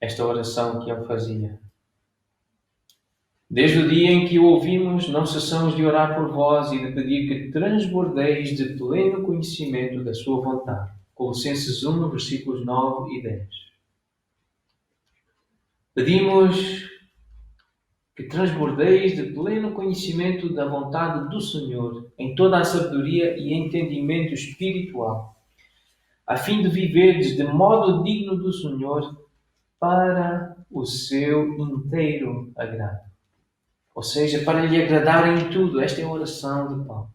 esta oração que ele fazia. Desde o dia em que o ouvimos, não cessamos de orar por vós e de pedir que transbordeis de pleno conhecimento da sua vontade. Colossenses 1, versículos 9 e 10. Pedimos que transbordeis de pleno conhecimento da vontade do Senhor, em toda a sabedoria e entendimento espiritual, a fim de viverdes de modo digno do Senhor para o seu inteiro agrado. Ou seja, para lhe agradar em tudo. Esta é a oração de Paulo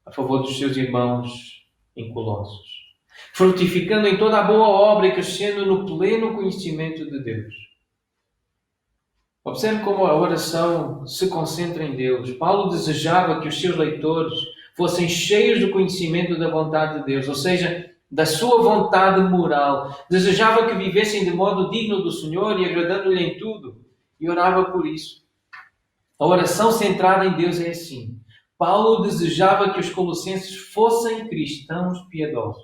a favor dos seus irmãos em Colossos. Frutificando em toda a boa obra e crescendo no pleno conhecimento de Deus. Observe como a oração se concentra em Deus. Paulo desejava que os seus leitores fossem cheios do conhecimento da vontade de Deus, ou seja, da sua vontade moral. Desejava que vivessem de modo digno do Senhor e agradando-lhe em tudo. E orava por isso. A oração centrada em Deus é assim. Paulo desejava que os colossenses fossem cristãos piedosos.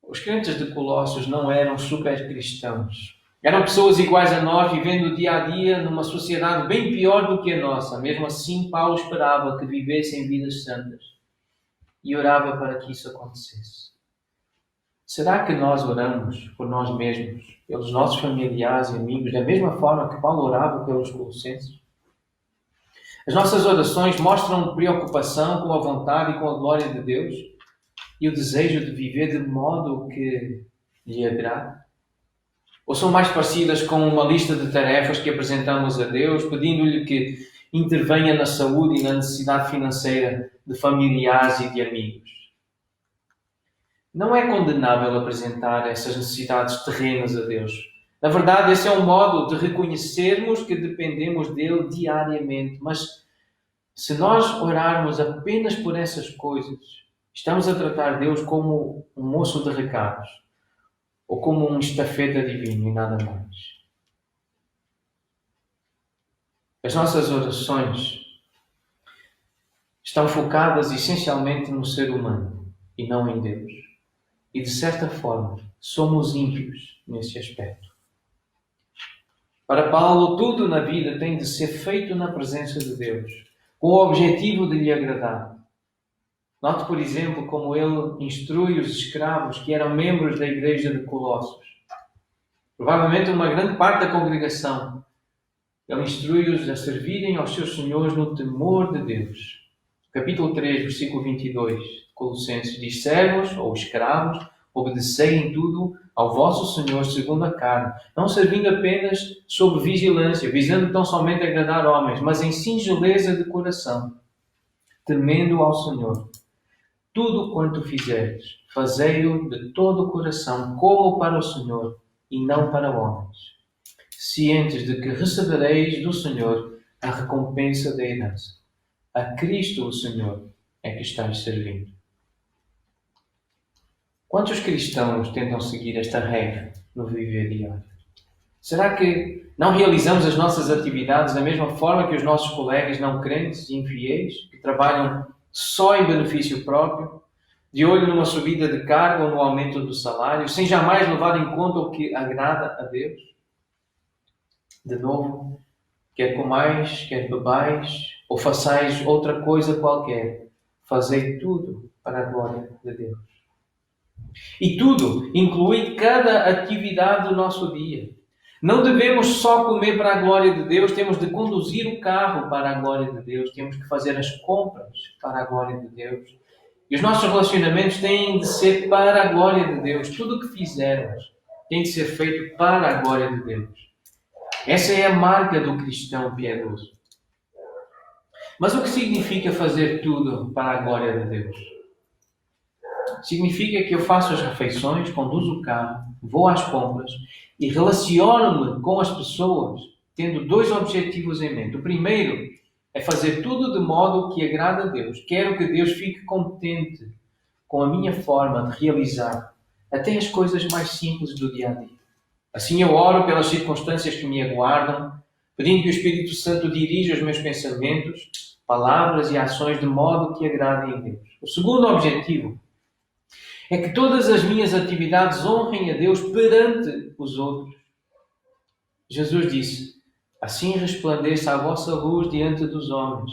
Os crentes de Colossos não eram super cristãos. Eram pessoas iguais a nós, vivendo o dia a dia numa sociedade bem pior do que a nossa. Mesmo assim, Paulo esperava que vivessem vidas santas e orava para que isso acontecesse. Será que nós oramos por nós mesmos, pelos nossos familiares e amigos, da mesma forma que Paulo orava pelos colossenses? As nossas orações mostram preocupação com a vontade e com a glória de Deus e o desejo de viver de modo que lhe agrade? Ou são mais parecidas com uma lista de tarefas que apresentamos a Deus, pedindo-lhe que intervenha na saúde e na necessidade financeira de familiares e de amigos? Não é condenável apresentar essas necessidades terrenas a Deus. Na verdade, esse é um modo de reconhecermos que dependemos dele diariamente. Mas se nós orarmos apenas por essas coisas, estamos a tratar Deus como um moço de recados ou como um estafeta divino e nada mais. As nossas orações estão focadas essencialmente no ser humano e não em Deus. E, de certa forma, somos ímpios nesse aspecto. Para Paulo, tudo na vida tem de ser feito na presença de Deus, com o objetivo de lhe agradar. Note, por exemplo, como ele instrui os escravos que eram membros da igreja de Colossos. Provavelmente uma grande parte da congregação. Ele instrui-os a servirem aos seus senhores no temor de Deus. Capítulo 3, versículo 22 de Colossenses diz: servos ou escravos, obedecei em tudo ao vosso Senhor segundo a carne, não servindo apenas sob vigilância, visando tão somente agradar homens, mas em singeleza de coração, temendo ao Senhor. Tudo quanto fizerdes, fazei-o de todo o coração, como para o Senhor, e não para homens, cientes de que recebereis do Senhor a recompensa da herança. A Cristo o Senhor é que estáis servindo. Quantos cristãos tentam seguir esta regra no viver diário? Será que não realizamos as nossas atividades da mesma forma que os nossos colegas não crentes e infiéis, que trabalham só em benefício próprio, de olho numa subida de cargo ou no aumento do salário, sem jamais levar em conta o que agrada a Deus? De novo, quer comais, quer bebais, ou façais outra coisa qualquer, fazei tudo para a glória de Deus. E tudo inclui cada atividade do nosso dia. Não devemos só comer para a glória de Deus, temos de conduzir o carro para a glória de Deus, temos que fazer as compras para a glória de Deus. E os nossos relacionamentos têm de ser para a glória de Deus. Tudo o que fizermos tem de ser feito para a glória de Deus. Essa é a marca do cristão piedoso. Mas o que significa fazer tudo para a glória de Deus? Significa que eu faço as refeições, conduzo o carro, vou às compras e relaciono-me com as pessoas tendo dois objetivos em mente. O primeiro é fazer tudo de modo que agrada a Deus. Quero que Deus fique contente com a minha forma de realizar até as coisas mais simples do dia a dia. Assim eu oro pelas circunstâncias que me aguardam, pedindo que o Espírito Santo dirija os meus pensamentos, palavras e ações de modo que agradem a Deus. O segundo objetivo é que todas as minhas atividades honrem a Deus perante os outros. Jesus disse: assim resplandeça a vossa luz diante dos homens,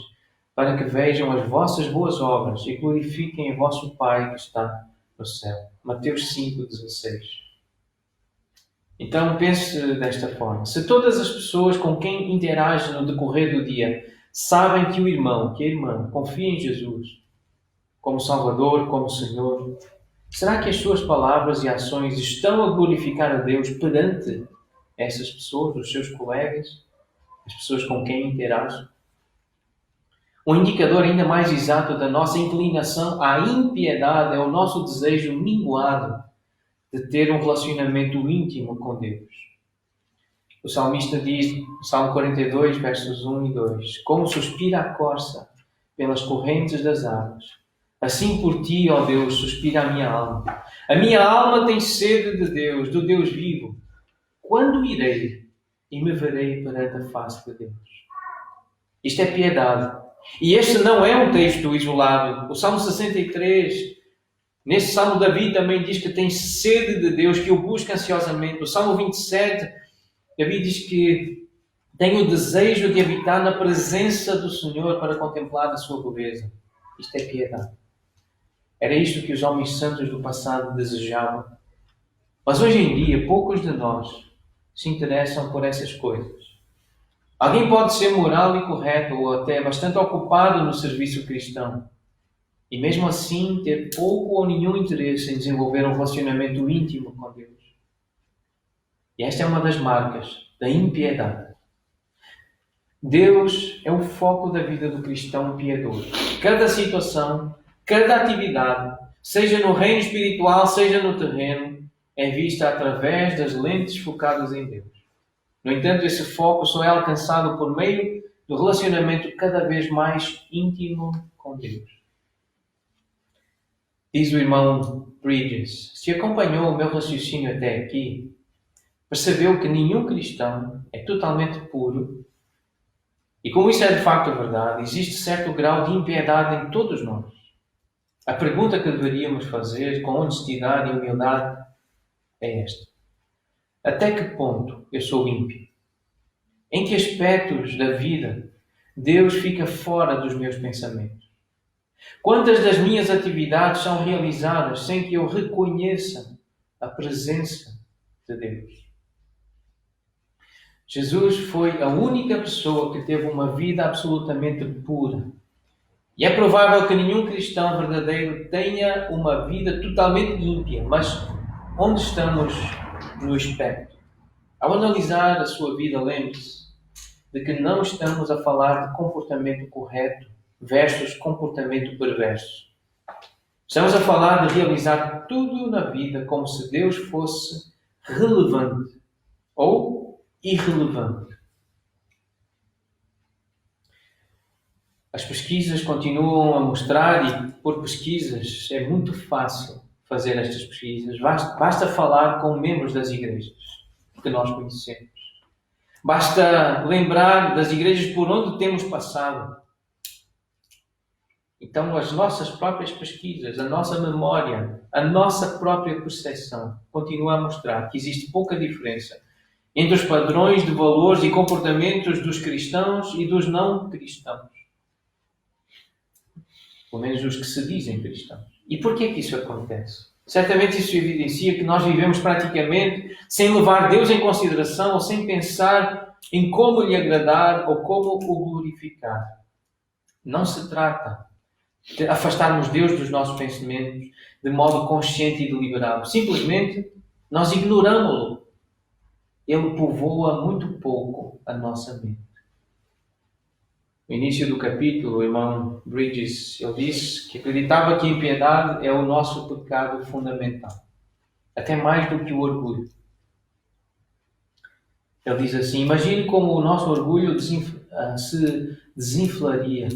para que vejam as vossas boas obras e glorifiquem o vosso Pai que está no céu. Mateus 5,16. Então pense desta forma: se todas as pessoas com quem interage no decorrer do dia sabem que o irmão, que a irmã confia em Jesus como Salvador, como Senhor, será que as suas palavras e ações estão a glorificar a Deus perante essas pessoas, os seus colegas, as pessoas com quem interagem? Um indicador ainda mais exato da nossa inclinação à impiedade é o nosso desejo minguado de ter um relacionamento íntimo com Deus. O salmista diz, Salmo 42, versos 1 e 2: como suspira a corça pelas correntes das águas, assim por ti, ó Deus, suspira a minha alma. A minha alma tem sede de Deus, do Deus vivo. Quando irei e me verei perante a face de Deus? Isto é piedade. E este não é um texto isolado. O Salmo 63, nesse Salmo Davi também diz que tem sede de Deus, que o busca ansiosamente. O Salmo 27, Davi diz que tem o desejo de habitar na presença do Senhor para contemplar a sua beleza. Isto é piedade. Era isto que os homens santos do passado desejavam. Mas hoje em dia, poucos de nós se interessam por essas coisas. Alguém pode ser moral e correto ou até bastante ocupado no serviço cristão e mesmo assim ter pouco ou nenhum interesse em desenvolver um relacionamento íntimo com Deus. E esta é uma das marcas da impiedade. Deus é o foco da vida do cristão piedoso. Cada situação, cada atividade, seja no reino espiritual, seja no terreno, é vista através das lentes focadas em Deus. No entanto, esse foco só é alcançado por meio do relacionamento cada vez mais íntimo com Deus. Diz o irmão Bridges: se acompanhou o meu raciocínio até aqui, percebeu que nenhum cristão é totalmente puro. E como isso é de facto verdade, existe certo grau de impiedade em todos nós. A pergunta que deveríamos fazer com honestidade e humildade é esta: até que ponto eu sou ímpio? Em que aspectos da vida Deus fica fora dos meus pensamentos? Quantas das minhas atividades são realizadas sem que eu reconheça a presença de Deus? Jesus foi a única pessoa que teve uma vida absolutamente pura. E é provável que nenhum cristão verdadeiro tenha uma vida totalmente ímpia. Mas onde estamos no espectro? Ao analisar a sua vida, lembre-se de que não estamos a falar de comportamento correto versus comportamento perverso. Estamos a falar de realizar tudo na vida como se Deus fosse relevante ou irrelevante. As pesquisas continuam a mostrar, e por pesquisas é muito fácil fazer estas pesquisas. Basta falar com membros das igrejas que nós conhecemos. Basta lembrar das igrejas por onde temos passado. Então, as nossas próprias pesquisas, a nossa memória, a nossa própria percepção continua a mostrar que existe pouca diferença entre os padrões de valores e comportamentos dos cristãos e dos não cristãos. Pelo menos os que se dizem cristãos. E por que é que isso acontece? Certamente isso evidencia que nós vivemos praticamente sem levar Deus em consideração ou sem pensar em como lhe agradar ou como o glorificar. Não se trata de afastarmos Deus dos nossos pensamentos de modo consciente e deliberado. Simplesmente nós ignoramos-lo. Ele povoa muito pouco a nossa mente. No início do capítulo, o irmão Bridges, ele disse que acreditava que a impiedade é o nosso pecado fundamental. Até mais do que o orgulho. Ele diz assim: imagine como o nosso orgulho se desinflaria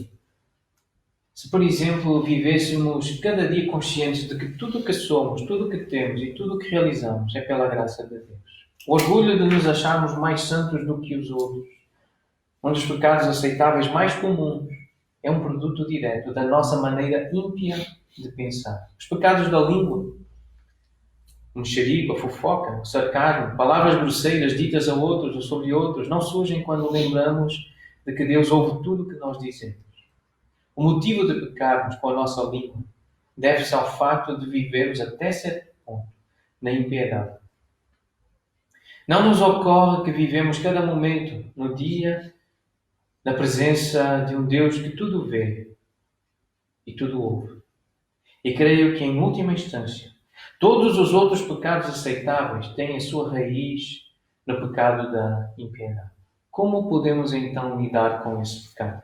se, por exemplo, vivêssemos cada dia conscientes de que tudo o que somos, tudo o que temos e tudo o que realizamos é pela graça de Deus. O orgulho de nos acharmos mais santos do que os outros, um dos pecados aceitáveis mais comuns, é um produto direto da nossa maneira ímpia de pensar. Os pecados da língua, o mexerico, a fofoca, o sarcasmo, palavras grosseiras ditas a outros ou sobre outros, não surgem quando lembramos de que Deus ouve tudo o que nós dizemos. O motivo de pecarmos com a nossa língua deve-se ao facto de vivermos até certo ponto na impiedade. Não nos ocorre que vivemos cada momento no dia na presença de um Deus que tudo vê e tudo ouve. E creio que, em última instância, todos os outros pecados aceitáveis têm a sua raiz no pecado da impiedade. Como podemos então lidar com esse pecado?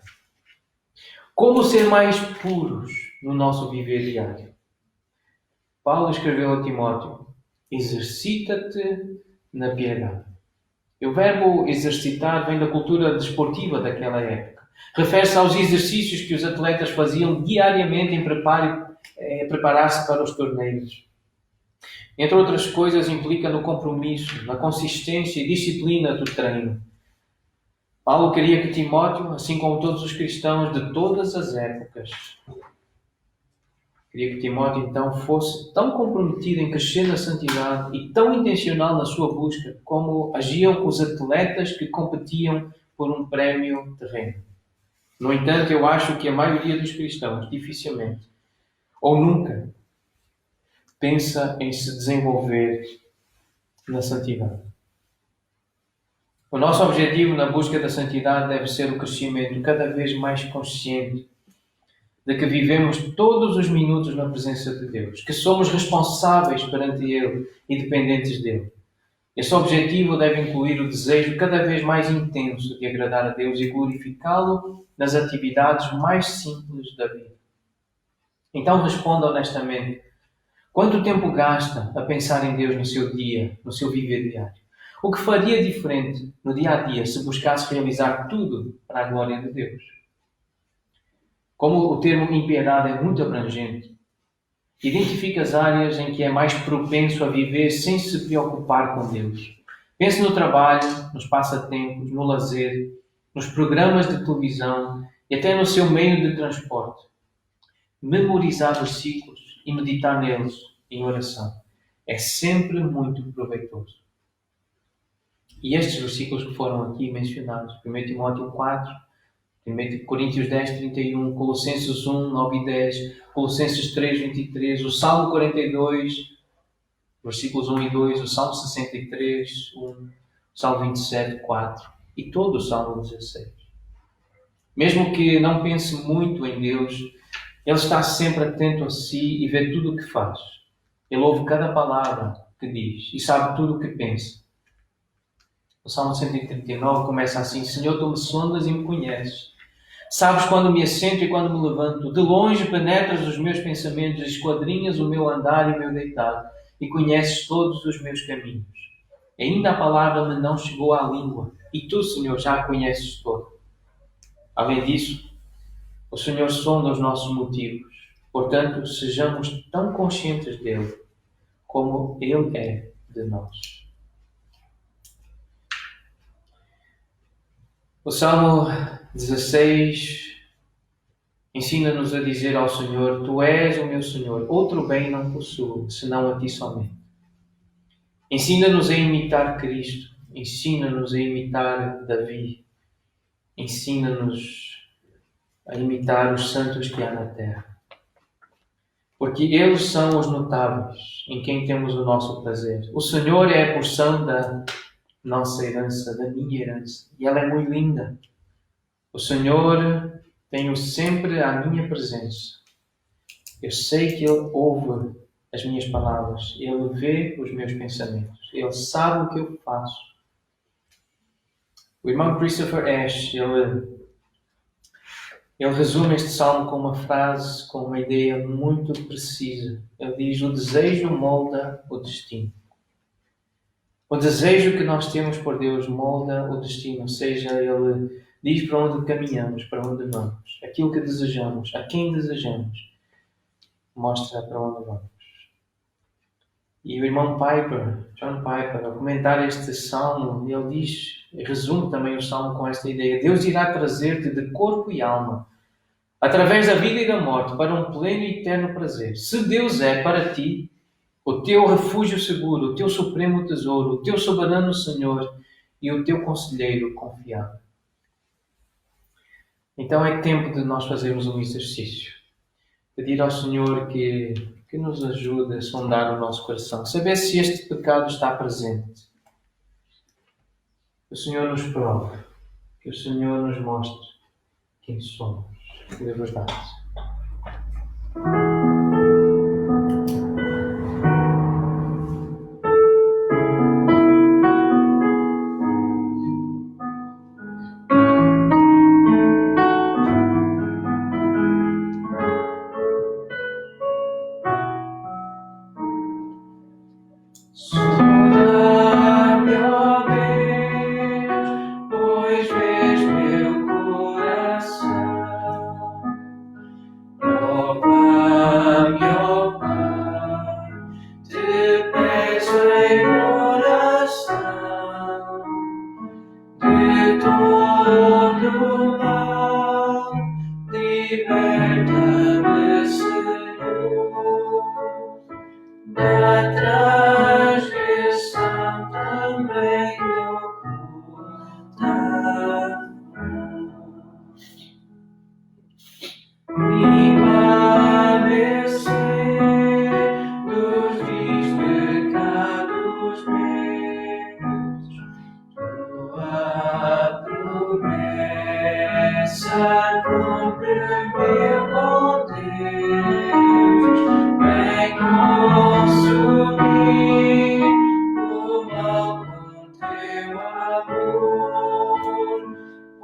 Como ser mais puros no nosso viver diário? Paulo escreveu a Timóteo: exercita-te na piedade. E o verbo exercitar vem da cultura desportiva daquela época. Refere-se aos exercícios que os atletas faziam diariamente em preparar-se para os torneios. Entre outras coisas, implica no compromisso, na consistência e disciplina do treino. Paulo queria que Timóteo, assim como todos os cristãos de todas as épocas, queria que Timóteo então fosse tão comprometido em crescer na santidade e tão intencional na sua busca como agiam os atletas que competiam por um prémio terreno. No entanto, eu acho que a maioria dos cristãos dificilmente ou nunca pensa em se desenvolver na santidade. O nosso objetivo na busca da santidade deve ser o crescimento cada vez mais consciente de que vivemos todos os minutos na presença de Deus, que somos responsáveis perante Ele e dependentes dEle. Esse objetivo deve incluir o desejo cada vez mais intenso de agradar a Deus e glorificá-lo nas atividades mais simples da vida. Então responda honestamente: quanto tempo gasta a pensar em Deus no seu dia, no seu viver diário? O que faria diferente no dia a dia se buscasse realizar tudo para a glória de Deus? Como o termo impiedade é muito abrangente, identifica as áreas em que é mais propenso a viver sem se preocupar com Deus. Pense no trabalho, nos passatempos, no lazer, nos programas de televisão e até no seu meio de transporte. Memorizar versículos e meditar neles em oração é sempre muito proveitoso. E estes versículos que foram aqui mencionados, 1 Timóteo 4, 1 Coríntios 10, 31, Colossenses 1, 9 e 10, Colossenses 3, 23, o Salmo 42, versículos 1 e 2, o Salmo 63, 1, o Salmo 27, 4 e todo o Salmo 16. Mesmo que não pense muito em Deus, Ele está sempre atento a si e vê tudo o que faz. Ele ouve cada palavra que diz e sabe tudo o que pensa. O Salmo 139 começa assim: Senhor, tu me sondas e me conheces. Sabes quando me assento e quando me levanto. De longe penetras os meus pensamentos, esquadrinhas o meu andar e o meu deitar, e conheces todos os meus caminhos. Ainda a palavra me não chegou à língua, e tu, Senhor, já a conheces toda. Além disso, o Senhor sonda os nossos motivos. Portanto, sejamos tão conscientes dele como ele é de nós. O Salmo 16 ensina-nos a dizer ao Senhor: Tu és o meu Senhor, outro bem não possuo, senão a Ti somente. Ensina-nos a imitar Cristo, ensina-nos a imitar Davi, ensina-nos a imitar os santos que há na terra. Porque eles são os notáveis, em quem temos o nosso prazer. O Senhor é a porção da nossa herança, da minha herança, e ela é muito linda. O Senhor tem sempre à minha presença. Eu sei que Ele ouve as minhas palavras, Ele vê os meus pensamentos, Ele sabe o que eu faço. O irmão Christopher Ash, ele resume este salmo com uma frase, com uma ideia muito precisa. Ele diz: o desejo molda o destino. O desejo que nós temos por Deus molda o destino, ou seja, Ele diz para onde caminhamos, para onde vamos. Aquilo que desejamos, a quem desejamos, mostra para onde vamos. E o irmão Piper, John Piper, ao comentar este salmo, ele diz, resume também o salmo com esta ideia: Deus irá trazer-te de corpo e alma, através da vida e da morte, para um pleno e eterno prazer. Se Deus é para ti o teu refúgio seguro, o teu supremo tesouro, o teu soberano Senhor e o teu conselheiro confiável. Então é tempo de nós fazermos um exercício. Pedir ao Senhor que nos ajude a sondar o nosso coração. Saber se este pecado está presente. Que o Senhor nos prove. Que o Senhor nos mostre quem somos. De verdade.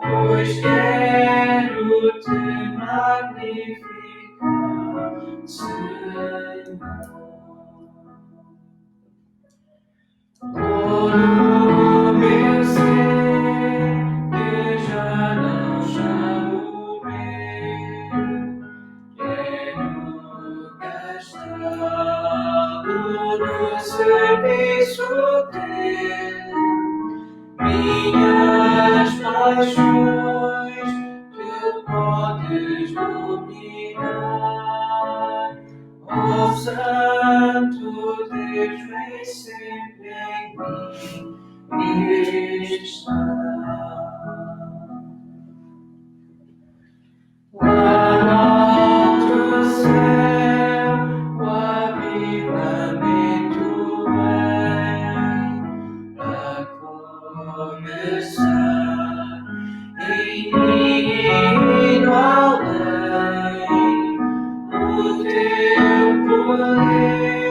Pois quero te magnificar, Senhor. Todo meu ser que já não chamo meu, quero gastá-lo no serviço teu. Minhas paixões tu podes dominar, ó Santo Deus, vem sempre em mim estar. Lá no alto céu, o avivamento vem pra começar em mim e no além. O teu poder